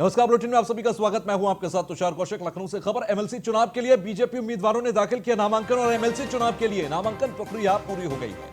नमस्कार, बुलेटिन में आप सभी का स्वागत। मैं हूं आपके साथ तुषार कौशिक। लखनऊ से खबर। एमएलसी चुनाव के लिए बीजेपी उम्मीदवारों ने दाखिल किया नामांकन और एमएलसी चुनाव के लिए नामांकन प्रक्रिया पूरी हो गई है।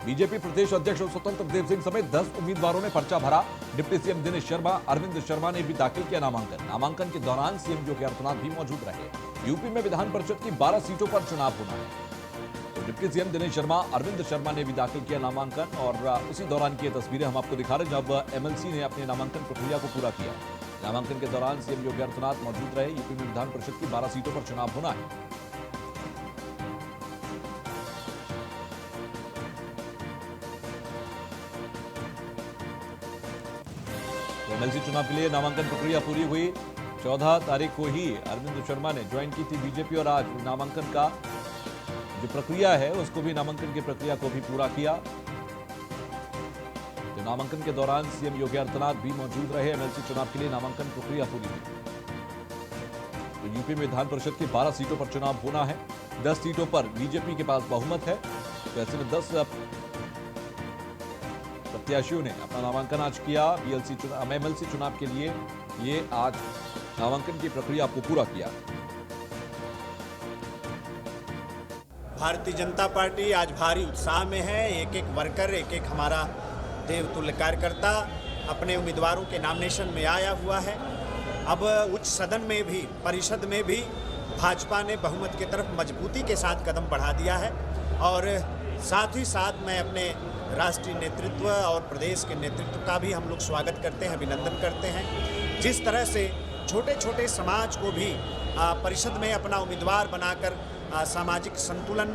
बीजेपी प्रदेश अध्यक्ष स्वतंत्र देव सिंह समेत 10 उम्मीदवारों ने पर्चा भरा। डिप्टी सीएम दिनेश शर्मा, अरविंद शर्मा ने भी दाखिल किया नामांकन के दौरान सीएम योगी आदित्यनाथ भी मौजूद रहे। यूपी में विधान परिषद की 12 सीटों पर चुनाव होना है। डिप्टी सीएम दिनेश शर्मा, अरविंद शर्मा ने भी दाखिल किया नामांकन और उसी दौरान की तस्वीरें हम आपको दिखा रहे हैं जब एमएलसी ने अपने नामांकन प्रक्रिया को पूरा किया। नामांकन के दौरान सीएम योगी आदित्यनाथ मौजूद रहे। यूपी में विधान परिषद की 12 सीटों पर चुनाव होना है। तो एमएलसी चुनाव के लिए नामांकन प्रक्रिया पूरी हुई। 14 तारीख को ही अरविंद शर्मा ने ज्वाइन की थी बीजेपी और आज नामांकन का जो प्रक्रिया है उसको भी नामांकन की प्रक्रिया को भी पूरा किया। तो नामांकन के दौरान सीएम योगी आदित्यनाथ भी मौजूद रहे। एमएलसी चुनाव के लिए नामांकन प्रक्रिया पूरी हुई। तो यूपी में विधान परिषद की 12 सीटों पर चुनाव होना है। 10 सीटों पर बीजेपी के पास बहुमत है। तो ऐसे में 10 प्रत्याशियों ने अपना नामांकन आज किया। एमएलसी चुनाव के लिए ये आज नामांकन की प्रक्रिया को पूरा किया। भारतीय जनता पार्टी आज भारी उत्साह में है। एक एक वर्कर, एक एक हमारा देवतुल्य कार्यकर्ता अपने उम्मीदवारों के नॉमिनेशन में आया हुआ है। अब उच्च सदन में भी, परिषद में भी भाजपा ने बहुमत की तरफ मजबूती के साथ कदम बढ़ा दिया है। और साथ ही साथ मैं अपने राष्ट्रीय नेतृत्व और प्रदेश के नेतृत्व का भी हम लोग स्वागत करते हैं, अभिनंदन करते हैं। जिस तरह से छोटे छोटे समाज को भी परिषद में अपना उम्मीदवार बनाकर सामाजिक संतुलन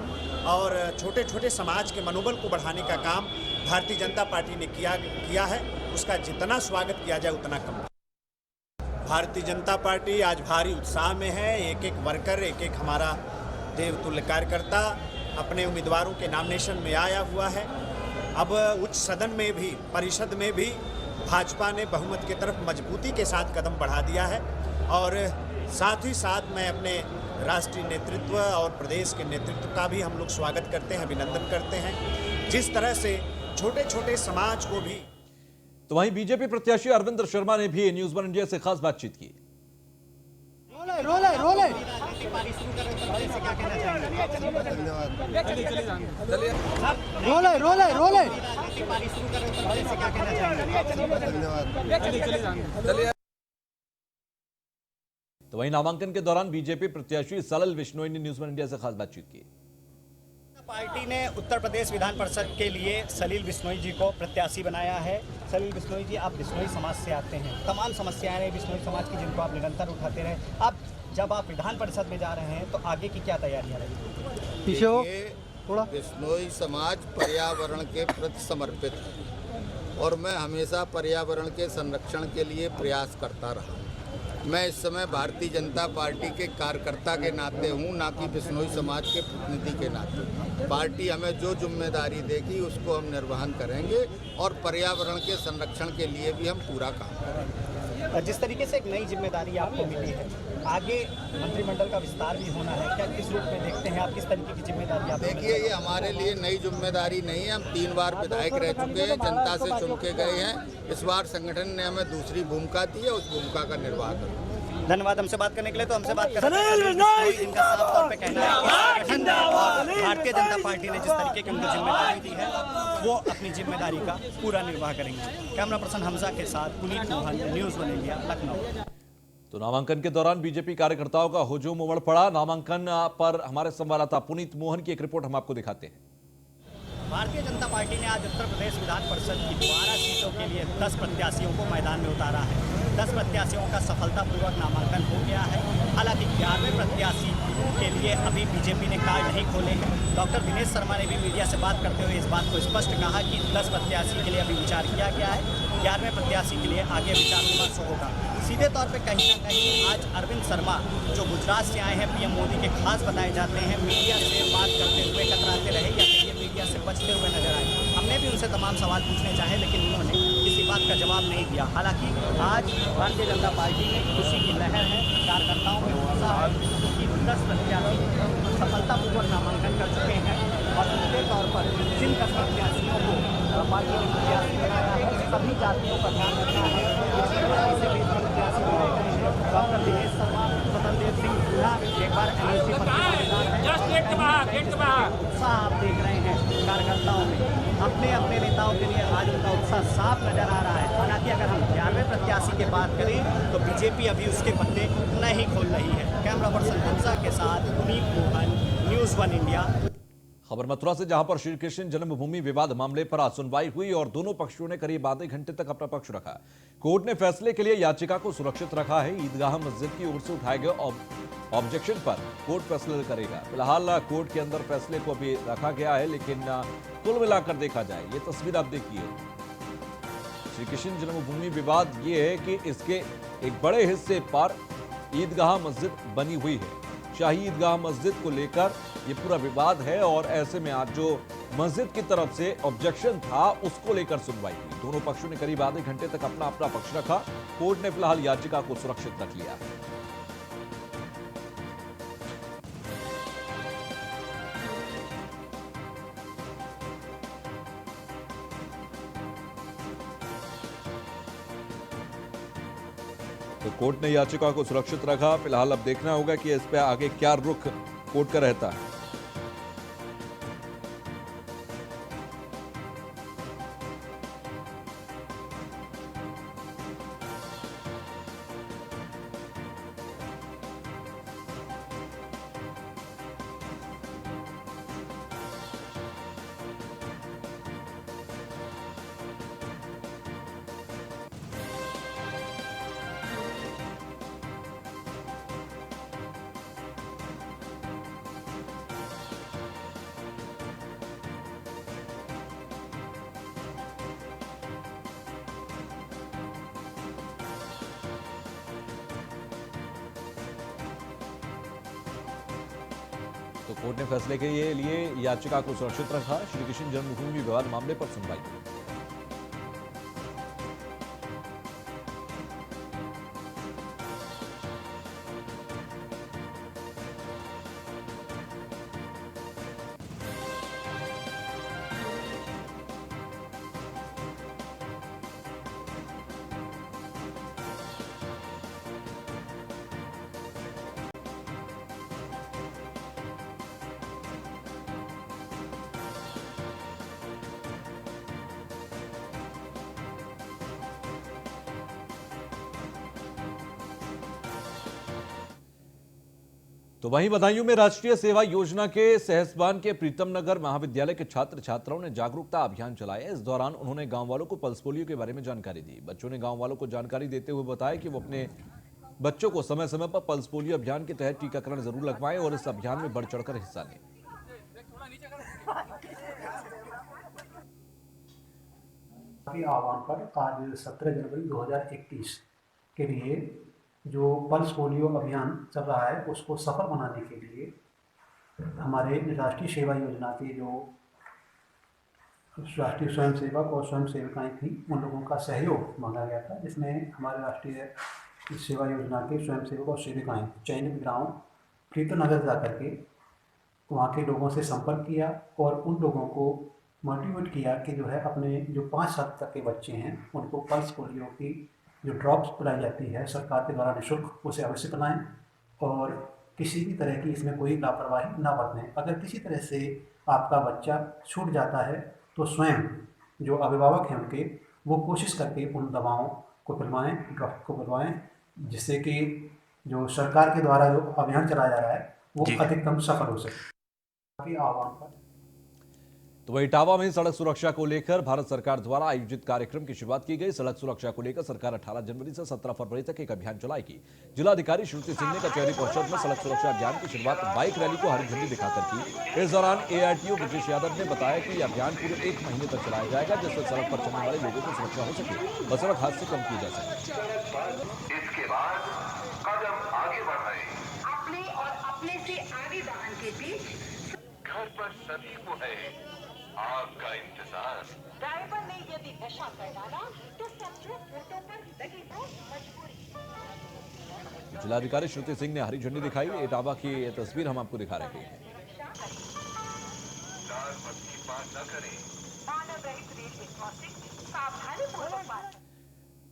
और छोटे छोटे समाज के मनोबल को बढ़ाने का काम भारतीय जनता पार्टी ने किया है। उसका जितना स्वागत किया जाए उतना कम। भारतीय जनता पार्टी आज भारी उत्साह में है। एक एक वर्कर, एक एक हमारा देवतुल्य कार्यकर्ता अपने उम्मीदवारों के नॉमिनेशन में आया हुआ है। अब उच्च सदन में भी, परिषद में भी भाजपा ने बहुमत की तरफ मजबूती के साथ कदम बढ़ा दिया है। और साथ ही साथ मैं अपने राष्ट्रीय नेतृत्व और प्रदेश के नेतृत्व का भी हम लोग स्वागत करते हैं, अभिनंदन करते हैं। जिस तरह से छोटे छोटे समाज को भी। तो वहीं बीजेपी प्रत्याशी अरविंद शर्मा ने भी न्यूज़ वन इंडिया से खास बातचीत की। रोले तो वहीं नामांकन के दौरान बीजेपी प्रत्याशी सलिल बिश्नोई ने न्यूज़ वन इंडिया से खास बातचीत की। पार्टी ने उत्तर प्रदेश विधान परिषद के लिए सलिल बिश्नोई जी को प्रत्याशी बनाया है। सलिल बिश्नोई जी, आप बिश्नोई समाज से आते हैं। तमाम समस्याएं हैं बिश्नोई समाज की जिनको आप निरंतर उठाते रहे। अब जब आप विधान परिषद में जा रहे हैं तो आगे की क्या तैयारियां रहेंगी? बिश्नोई समाज पर्यावरण के प्रति समर्पित है और मैं हमेशा पर्यावरण के संरक्षण के लिए प्रयास करता रहा। मैं इस समय भारतीय जनता पार्टी के कार्यकर्ता के नाते हूं, ना कि बिश्नोई समाज के प्रतिनिधि के नाते। पार्टी हमें जो जिम्मेदारी देगी उसको हम निर्वहन करेंगे और पर्यावरण के संरक्षण के लिए भी हम पूरा काम करेंगे। जिस तरीके से एक नई जिम्मेदारी आपको मिली है, आगे मंत्रिमंडल का विस्तार भी होना है, क्या किस रूप में देखते हैं आप? किस तरीके की जिम्मेदारी आप? देखिए, ये हमारे लिए नई जिम्मेदारी नहीं है। हम 3 बार विधायक रह चुके हैं, जनता से चुन के गए हैं। इस बार संगठन ने हमें दूसरी भूमिका दी है, उस भूमिका का निर्वाह करें। धन्यवाद हमसे बात करने के लिए। तो हमसे बात कर इनका साफ तौर पे कहना है कि भारतीय जनता पार्टी ने जिस तरीके की उनको जिम्मेदारी दी है वो अपनी जिम्मेदारी का पूरा निर्वाह करेंगे। कैमरा पर्सन हमजा के साथ Puneet Mohan, news one India, Lucknow. तो नामांकन के दौरान बीजेपी कार्यकर्ताओं का हुजूम उमड़ पड़ा। नामांकन पर हमारे संवाददाता पुनीत मोहन की एक रिपोर्ट हम आपको दिखाते हैं। भारतीय जनता पार्टी ने आज उत्तर प्रदेश विधान परिषद की 12 सीटों के लिए 10 प्रत्याशियों को मैदान में उतारा है। 10 प्रत्याशियों का सफलतापूर्वक नामांकन हो गया है। हालांकि 11वें प्रत्याशी के लिए अभी बीजेपी ने कार्ड नहीं खोले हैं। डॉक्टर दिनेश शर्मा ने भी मीडिया से बात करते हुए इस बात को स्पष्ट कहा कि 10 प्रत्याशी के लिए अभी विचार किया गया है। 11वें प्रत्याशी के लिए आगे विचार विमर्श होगा। सीधे तौर पे कहीं ना कहीं आज अरविंद शर्मा जो गुजरात से आए हैं, पीएम मोदी के खास बताए जाते हैं, मीडिया से बात करते हुए कतराते रहे या कहीं मीडिया से बचते हुए नजर आए। हमने भी उनसे तमाम सवाल पूछने चाहे लेकिन उन्होंने किसी बात का जवाब नहीं दिया। हालांकि आज भारतीय जनता पार्टी में खुशी की लहर है, कार्यकर्ताओं में उत्साह है कि 10 प्रत्याशी सफलतापूर्वक नामांकन कर चुके हैं और सीधे तौर पर जिन 10 प्रत्याशियों को पार्टी ने प्रत्याशी बनाया है सभी जातियों का ध्यान रखना है। चुनाव के लिए आज उनका उत्साह साफ नजर आ रहा है। हालांकि अगर हम 11वें प्रत्याशी की बात करें तो बीजेपी अभी उसके पत्ते नहीं खोल रही है। कैमरा पर्सन हमजा के साथ पुनीत मोहन, न्यूज़ 1 इंडिया। खबर मथुरा से, जहां पर श्री कृष्ण जन्मभूमि विवाद मामले पर आज सुनवाई हुई और दोनों पक्षों ने करीब आधे घंटे तक अपना पक्ष रखा। कोर्ट ने फैसले के लिए याचिका को सुरक्षित रखा है। ईदगाह मस्जिद की ओर से उठाए गए ऑब्जेक्शन पर कोर्ट फैसला करेगा। फिलहाल कोर्ट के अंदर फैसले को अभी रखा गया है, लेकिन कुल मिलाकर देखा जाए, ये तस्वीर आप देखिए, श्री कृष्ण जन्मभूमि विवाद ये है कि इसके एक बड़े हिस्से पर ईदगाह मस्जिद बनी हुई है। शाही ईदगाह मस्जिद को लेकर ये पूरा विवाद है और ऐसे में आज जो मस्जिद की तरफ से ऑब्जेक्शन था उसको लेकर सुनवाई हुई। दोनों पक्षों ने करीब आधे घंटे तक अपना अपना पक्ष रखा। कोर्ट ने फिलहाल याचिका को सुरक्षित रख लिया है। तो कोर्ट ने याचिका को सुरक्षित रखा। फिलहाल अब देखना होगा कि इस पे आगे क्या रुख कोर्ट का रहता है। तो कोर्ट ने फैसले के लिए याचिका को सुरक्षित रखा। श्री कृष्ण जन्मभूमि विवाद मामले पर सुनवाई हुई। तो वहीं बदायूं में राष्ट्रीय सेवा योजना के सहसबान के प्रीतम नगर महाविद्यालय के छात्र छात्राओं ने जागरूकता अभियान चलाया। इस दौरान उन्होंने गांव वालों को पल्स पोलियो के बारे में जानकारी दी। बच्चों ने गांव वालों को जानकारी देते हुए बताया कि वो अपने बच्चों को समय समय पर पल्स पोलियो अभियान के तहत टीकाकरण जरूर लगवाएं और इस अभियान में बढ़ चढ़कर हिस्सा लें। आह्वान पर आज 17 जनवरी 2021 के लिए जो पल्स पोलियो अभियान चल रहा है उसको सफल बनाने के लिए हमारे राष्ट्रीय सेवा योजना के जो राष्ट्रीय स्वयंसेवक और स्वयं सेविकाएँ थी उन लोगों का सहयोग मांगा गया था, जिसमें हमारे राष्ट्रीय सेवा योजना के स्वयंसेवक और सेविकाएँ चयनित गाँव प्रीतम नगर जा करके वहाँ के लोगों से संपर्क किया और उन लोगों को मोटिवेट किया कि जो है अपने जो 5 साल तक के बच्चे हैं उनको पल्स पोलियो की जो ड्रॉप्स पिलाई जाती है सरकार के द्वारा निःशुल्क, उसे अवश्य पिलाएं और किसी भी तरह की इसमें कोई लापरवाही ना बरतें। अगर किसी तरह से आपका बच्चा छूट जाता है तो स्वयं जो अभिभावक हैं उनके वो कोशिश करके उन दवाओं को पिलवाएँ, ड्रॉप को पिलवाएँ, जिससे कि जो सरकार के द्वारा जो अभियान चलाया जा रहा है वो अधिकतम सफल हो सके। आह्वान पर तो वही इटावा में सड़क सुरक्षा को लेकर भारत सरकार द्वारा आयोजित कार्यक्रम की शुरुआत की गई। सड़क सुरक्षा को लेकर सरकार 18 जनवरी से 17 फरवरी तक एक अभियान चलाएगी। जिलाधिकारी श्रुति सिंह ने कचहरी परिषद में सड़क सुरक्षा अभियान की शुरुआत बाइक रैली को हरी झंडी दिखाकर की। इस दौरान ARTO ब्रजेश यादव ने बताया कि यह अभियान पूरे 1 महीने तक चलाया जाएगा, जिससे सड़क पर चलने वाले लोगों की सुरक्षा हो सके और सड़क हादसे कम किए जा सके। इसके बाद कदम आगे बढ़ाएं, अपने और अपने से आगे वाहन के बीच घर पर सभी को है आपका इंतजार। ड्राइवर ने यदि नशा कर डाला तो समझो फोटो पर लगी वो मजबूरी। जिलाधिकारी श्रुति सिंह ने हरी झंडी दिखाई। इटावा की ये तस्वीर हम आपको दिखा रहे हैं। पार न करें। मानव रहित रेलवे क्रॉसिंग सावधानी पूर्वक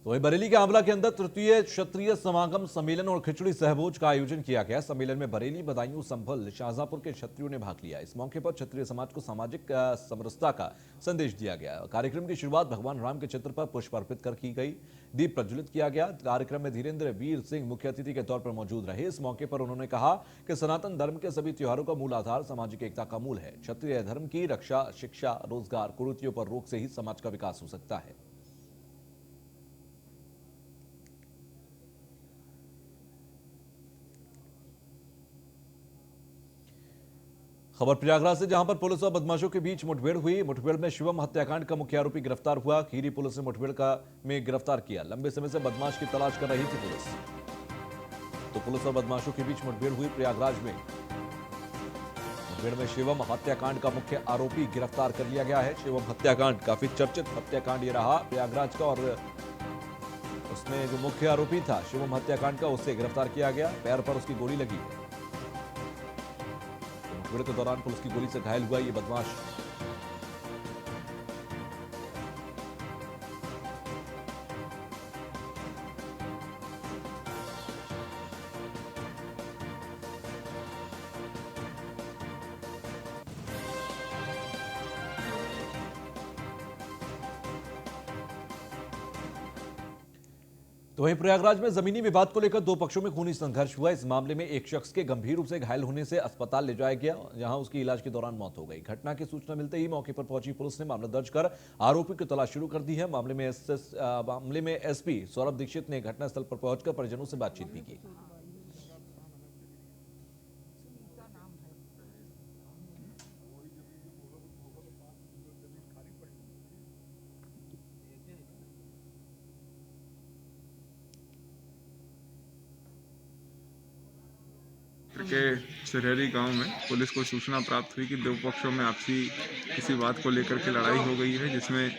तो वहीं बरेली के आंवला के अंदर तृतीय क्षत्रिय समागम सम्मेलन और खिचड़ी सहभोज का आयोजन किया गया। सम्मेलन में बरेली, बदायूं, संभल, शाहजहांपुर के क्षत्रियों ने भाग लिया। इस मौके पर क्षत्रिय समाज को सामाजिक समरसता का संदेश दिया गया। कार्यक्रम की शुरुआत भगवान राम के चित्र पर पुष्प अर्पित कर की गई, दीप प्रज्वलित किया गया। कार्यक्रम में धीरेन्द्र वीर सिंह मुख्य अतिथि के तौर पर मौजूद रहे। इस मौके पर उन्होंने कहा कि सनातन धर्म के सभी त्योहारों का मूल आधार सामाजिक एकता का मूल है। क्षत्रिय धर्म की रक्षा, शिक्षा, रोजगार, कुरीतियों पर रोक से ही समाज का विकास हो सकता है। खबर प्रयागराज से, जहां पर पुलिस और बदमाशों के बीच मुठभेड़ हुई। मुठभेड़ में शिवम हत्याकांड का मुख्य आरोपी गिरफ्तार हुआ। खीरी पुलिस ने मुठभेड़ में गिरफ्तार किया। लंबे समय से बदमाश की तलाश कर रही थी पुलिस। तो पुलिस और बदमाशों के बीच मुठभेड़ हुई प्रयागराज में। मुठभेड़ में शिवम हत्याकांड का मुख्य आरोपी गिरफ्तार कर लिया गया है। शिवम हत्याकांड काफी चर्चित हत्याकांड ये रहा प्रयागराज का, और उसमें जो मुख्य आरोपी था शिवम हत्याकांड का, उससे गिरफ्तार किया गया। पैर पर उसकी गोली लगी। मुठभेड़ के दौरान पुलिस की गोली से घायल हुआ ये बदमाश। तो वहीं प्रयागराज में जमीनी विवाद को लेकर दो पक्षों में खूनी संघर्ष हुआ। इस मामले में एक शख्स के गंभीर रूप से घायल होने से अस्पताल ले जाया गया, जहां उसकी इलाज के दौरान मौत हो गई। घटना की सूचना मिलते ही मौके पर पहुंची पुलिस ने मामला दर्ज कर आरोपी की तलाश शुरू कर दी है। मामले में एसपी सौरभ दीक्षित ने घटनास्थल पर पहुंचकर परिजनों से बातचीत भी की। के सिरहरी गांव में पुलिस को सूचना प्राप्त हुई कि दो पक्षों में आपसी किसी बात को लेकर के लड़ाई हो गई है, जिसमें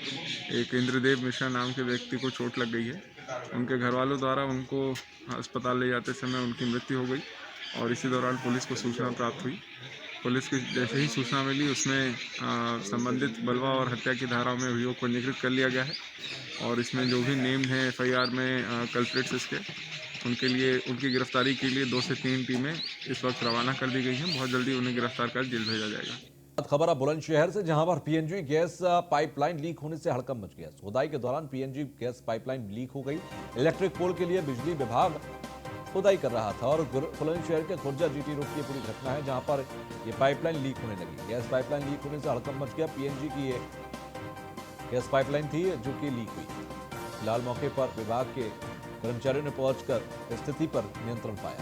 एक इंद्रदेव मिश्रा नाम के व्यक्ति को चोट लग गई है। उनके घर वालों द्वारा उनको अस्पताल ले जाते समय उनकी मृत्यु हो गई, और इसी दौरान पुलिस को सूचना प्राप्त हुई। पुलिस की जैसे ही सूचना मिली, उसमें संबंधित बलवा और हत्या की धाराओं में अभियोग पंजीकृत कर लिया गया है, और इसमें जो भी नेम्ड हैं FIR में कल्प्रिट्स इसके, उनके लिए उनकी गिरफ्तारी के लिए 2 से 3 टीमें इस वक्त रवाना कर दी गई हैं। बहुत जल्दी उन्हें गिरफ्तार कर जेल भेजा जाएगा। खबर अब बुलंदशहर से, जहां पर PNG गैस पाइपलाइन लीक होने से हड़कंप मच गया। खुदाई के दौरान PNG गैस पाइपलाइन लीक हो गई। इलेक्ट्रिक पोल के लिए बिजली विभाग खुदाई कर रहा था, और बुलंदशहर के खुर्जा GT रोड की पूरी घटना है, जहां पर यह पाइपलाइन लीक होने लगी। गैस पाइपलाइन लीक होने से हड़कंप मच गया। PNG की ये गैस पाइपलाइन थी जो कि लीक हुई। फिलहाल मौके पर विभाग के कर्मचारियों ने पहुंचकर स्थिति पर नियंत्रण पाया।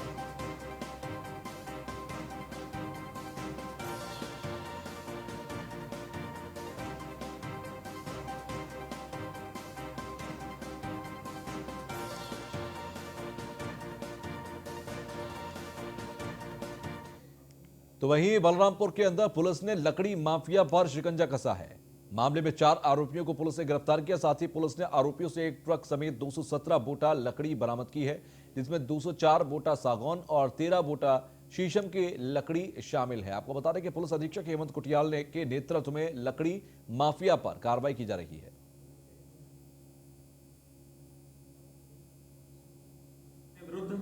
तो वहीं बलरामपुर के अंदर पुलिस ने लकड़ी माफिया पर शिकंजा कसा है। मामले में 4 आरोपियों को पुलिस ने गिरफ्तार किया। साथ ही पुलिस ने आरोपियों से एक ट्रक समेत 217 बोटा लकड़ी बरामद की है, जिसमें 204 बोटा सागौन और 13 बोटा शीशम की लकड़ी शामिल है। आपको बता दें कि पुलिस अधीक्षक हेमंत कुटियाल के नेतृत्व में लकड़ी माफिया पर कार्रवाई की जा रही है। विरुद्ध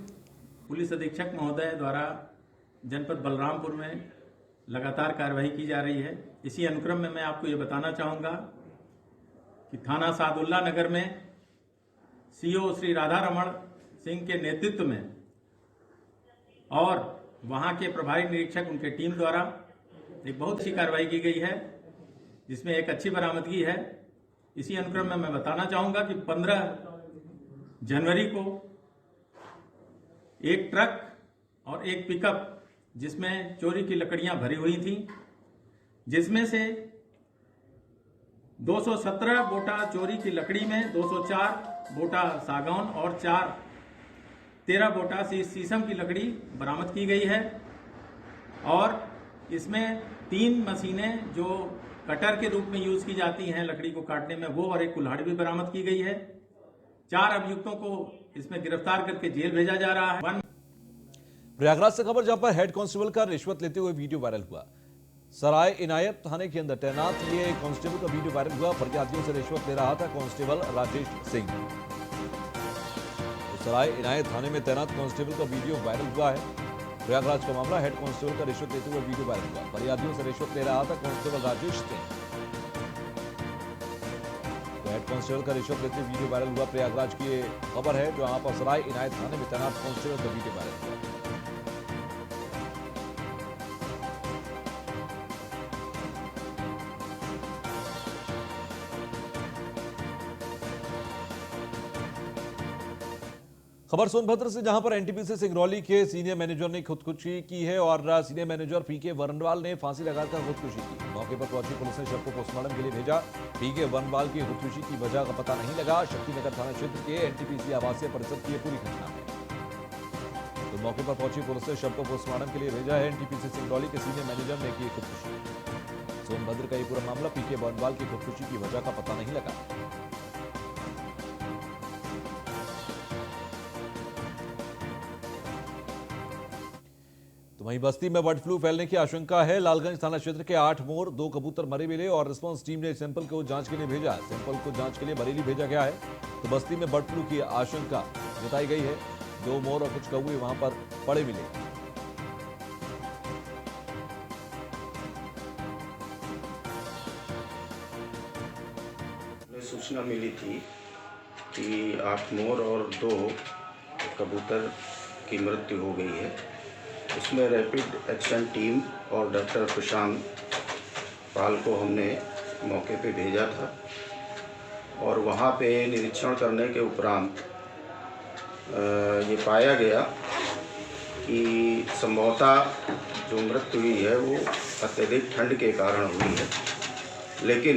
पुलिस अधीक्षक महोदय द्वारा जनपद बलरामपुर में लगातार कार्रवाई की जा रही है। इसी अनुक्रम में मैं आपको ये बताना चाहूँगा कि थाना सादुल्ला नगर में CO श्री राधा रमण सिंह के नेतृत्व में और वहाँ के प्रभारी निरीक्षक उनके टीम द्वारा एक बहुत अच्छी कार्रवाई की गई है, जिसमें एक अच्छी बरामदगी है। इसी अनुक्रम में मैं बताना चाहूँगा कि 15 जनवरी को एक ट्रक और एक पिकअप जिसमें चोरी की लकड़ियां भरी हुई थी, जिसमें से 217 बोटा चोरी की लकड़ी में 204 बोटा सागौन और 13 बोटा शीशम की लकड़ी बरामद की गई है। और इसमें 3 मशीनें जो कटर के रूप में यूज की जाती हैं लकड़ी को काटने में, वो और एक कुल्हाड़ी भी बरामद की गई है। 4 अभियुक्तों को इसमें गिरफ्तार करके जेल भेजा जा रहा है। प्रयागराज से खबर, जहां पर हेड कांस्टेबल का रिश्वत लेते हुए वीडियो वायरल हुआ। सराय इनायत थाने के अंदर तैनात ये कांस्टेबल का वीडियो वायरल हुआ। फरियादियों से रिश्वत ले रहा था कांस्टेबल राजेश सिंह। सराय इनायत थाने में तैनात कांस्टेबल का वीडियो वायरल हुआ है। प्रयागराज का मामला, हेड कांस्टेबल का रिश्वत लेते हुए वीडियो वायरल हुआ। फरियादियों से रिश्वत ले रहा था कांस्टेबल राजेश सिंह। तो हेड कांस्टेबल का रिश्वत लेते हुए वीडियो वायरल हुआ। प्रयागराज की ये खबर है, जहां पर सराय इनायत थाने में तैनात कांस्टेबल का वीडियो वायरल हुआ। खबर सोनभद्र से, जहां पर एनटीपीसी सिंगरौली के सीनियर मैनेजर ने खुदकुशी की है और सीनियर मैनेजर पीके वर्णवाल ने फांसी लगाकर खुदकुशी की। मौके पर पहुंची पुलिस ने शव को पोस्टमार्टम के लिए भेजा। पीके वर्णवाल की खुदकुशी की वजह का पता नहीं लगा। शक्तिनगर थाना क्षेत्र के एनटीपीसी आवासीय परिसर की पूरी घटना है। तो मौके पर पहुंची पुलिस ने शव को पोस्टमार्टम के लिए भेजा है। एनटीपीसी सिंगरौली के सीनियर मैनेजर ने की खुदकुशी। सोनभद्र का ये पूरा मामला, पीके वर्णवाल की खुदकुशी की वजह का पता नहीं लगा। वहीं बस्ती में बर्ड फ्लू फैलने की आशंका है। लालगंज थाना क्षेत्र के 8 मोर 2 कबूतर मरे मिले और रिस्पांस टीम ने सैंपल को जांच के लिए भेजा। सैंपल को जांच के लिए बरेली भेजा गया है। तो बस्ती में बर्ड फ्लू की आशंका जताई गई है। 2 मोर और कुछ कौवे वहां पर पड़े मिले। सूचना मिली थी कि 8 मोर और 2 कबूतर की मृत्यु हो गई है। उसमें रैपिड एक्शन टीम और डॉक्टर प्रशांत पाल को हमने मौके पे भेजा था और वहाँ पे निरीक्षण करने के उपरांत ये पाया गया कि संभवतः जो मृत्यु हुई है वो अत्यधिक ठंड के कारण हुई है, लेकिन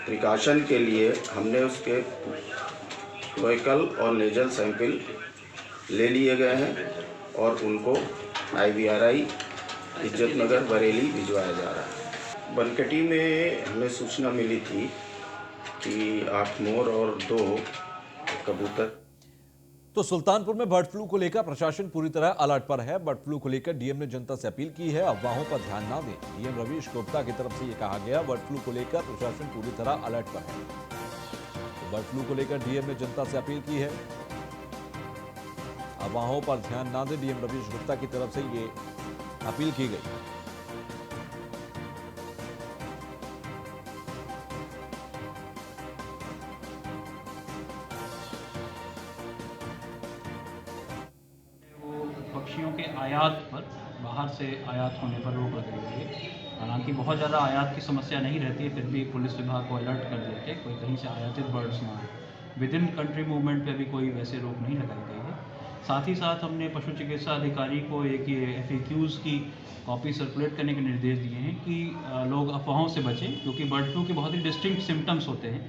प्रिकॉशन के लिए हमने उसके क्लोइकल और नेजल सैंपल ले लिए गए हैं और उनको IVRI इज्जतनगर बरेली भिजवाया जा रहा है। बनकटी में हमें सूचना मिली थी कि 8 मोर और 2 कबूतर। तो सुल्तानपुर में बर्ड फ्लू को लेकर प्रशासन पूरी तरह अलर्ट पर है। बर्ड फ्लू को लेकर डीएम ने जनता से अपील की है, अफवाहों पर ध्यान ना दें। डीएम रवीश गुप्ता की तरफ से यह कहा गया, बर्ड फ्लू को लेकर प्रशासन पूरी तरह अलर्ट पर है। तो बर्ड फ्लू को लेकर डीएम ने जनता से अपील की है, अफवाहों पर ध्यान ना दें। डीएम रवीश गुप्ता की तरफ से ये अपील की गई। पक्षियों के आयात पर, बाहर से आयात होने पर रोक लग रही है। हालांकि बहुत ज़्यादा आयात की समस्या नहीं रहती है, फिर भी पुलिस विभाग को अलर्ट कर देते कोई कहीं से आयातित बर्ड्स ना आए। विद इन कंट्री मूवमेंट पे भी कोई वैसे रोक नहीं लगाई गई है। साथ ही साथ हमने पशु चिकित्सा अधिकारी को एक FAQs की कॉपी सर्कुलेट करने के निर्देश दिए हैं कि लोग अफवाहों से बचें, क्योंकि बर्ड फ्लू के बहुत ही डिस्टिंक्ट सिम्टम्स होते हैं।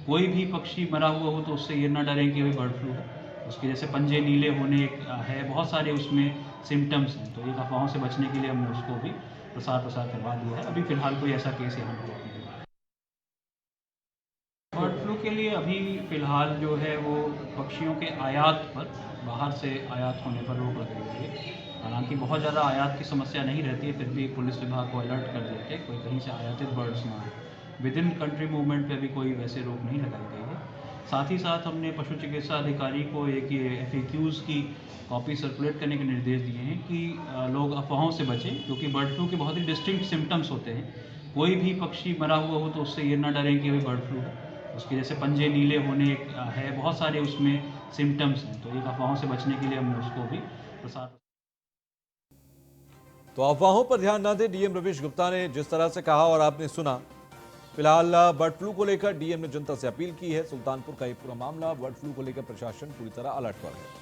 कोई भी पक्षी मरा हुआ हो तो उससे ये ना डरें कि वही बर्ड फ्लू है। उसके जैसे पंजे नीले होने है, बहुत सारे उसमें सिम्टम्स हैं। तो एक अफवाहों से बचने के लिए हमने उसको भी प्रसार करवा दिया है। अभी फिलहाल कोई ऐसा केस यहाँ पर नहीं है। बर्ड फ्लू के लिए अभी फ़िलहाल जो है वो पक्षियों के आयात पर, बाहर से आयात होने पर रोक लग रही है। हालांकि बहुत ज़्यादा आयात की समस्या नहीं रहती है, फिर भी पुलिस विभाग को अलर्ट कर देते कोई कहीं से आयातित बर्ड्स ना आए। विद इन कंट्री मूवमेंट पे भी कोई वैसे रोक नहीं लगाई गई है। साथ ही साथ हमने पशु चिकित्सा अधिकारी को एक FAQs की कॉपी सर्कुलेट करने के निर्देश दिए हैं कि लोग अफवाहों से बचें, क्योंकि बर्ड फ्लू के बहुत ही डिस्टिंक्ट सिम्टम्स होते हैं। कोई भी पक्षी मरा हुआ हो तो उससे ये ना डरें कि वही बर्ड फ्लू है। उसके जैसे पंजे नीले होने है, बहुत सारे उसमें सिम्टम्स हैं। तो एक अफवाहों से बचने के लिए हमने उसको भी प्रसार। तो अफवाहों पर ध्यान ना दें, डीएम रवीश गुप्ता ने जिस तरह से कहा और आपने सुना। फिलहाल बर्ड फ्लू को लेकर डीएम ने जनता से अपील की है। सुल्तानपुर का ये पूरा मामला, बर्ड फ्लू को लेकर प्रशासन पूरी तरह अलर्ट पर है।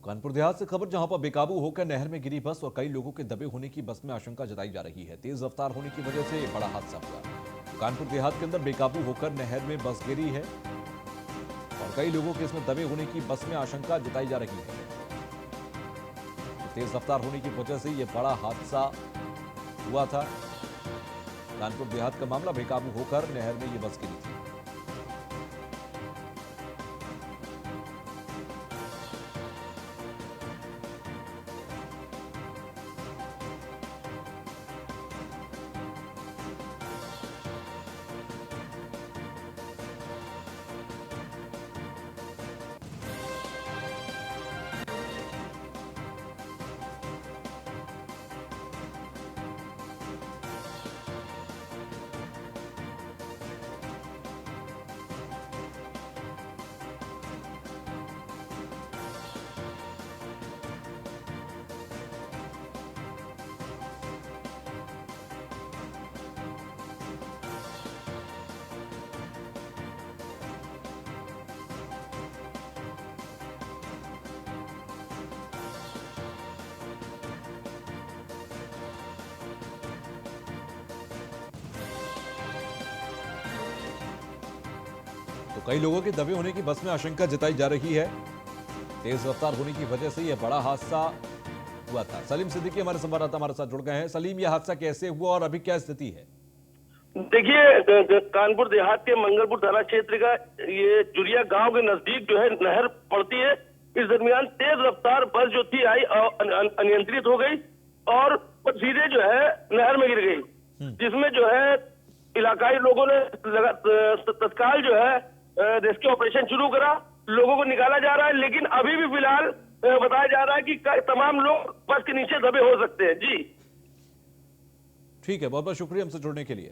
कानपुर देहात से खबर, जहां पर बेकाबू होकर नहर में गिरी बस और कई लोगों के दबे होने की बस में आशंका जताई जा रही है। तेज रफ्तार होने की वजह से बड़ा हादसा हुआ। कानपुर देहात के अंदर बेकाबू होकर नहर में बस गिरी है और कई लोगों के इसमें दबे होने की बस में आशंका जताई जा रही है। तेज रफ्तार होने की वजह से यह बड़ा हादसा हुआ था। कानपुर देहात का मामला, बेकाबू होकर नहर में यह बस गिरी थी। तो कई लोगों के दबे होने की बस में आशंका जताई जा रही है। तेज रफ्तार होने की वजह से यह बड़ा हादसा हुआ था। सलीम सिद्दीकी हमारे संवाददाता हमारे साथ जुड़ गए हैं। सलीम, यह हादसा कैसे हुआ और अभी क्या स्थिति है? देखिए, कानपुर देहात के मंगलपुर थाना क्षेत्र का ये जुरिया गांव के नजदीक जो है नहर पड़ती है। इस दरमियान तेज रफ्तार बस जो थी आई अनियंत्रित हो गई और सीधे जो है नहर में गिर गई, जिसमें जो है इलाकाई लोगों ने तत्काल जो है रेस्क्यू ऑपरेशन शुरू करा। लोगों को निकाला जा रहा है, लेकिन अभी भी फिलहाल बताया जा रहा है कि तमाम लोग बस के नीचे दबे हो सकते हैं। जी ठीक है, बहुत बहुत शुक्रिया हमसे जुड़ने के लिए।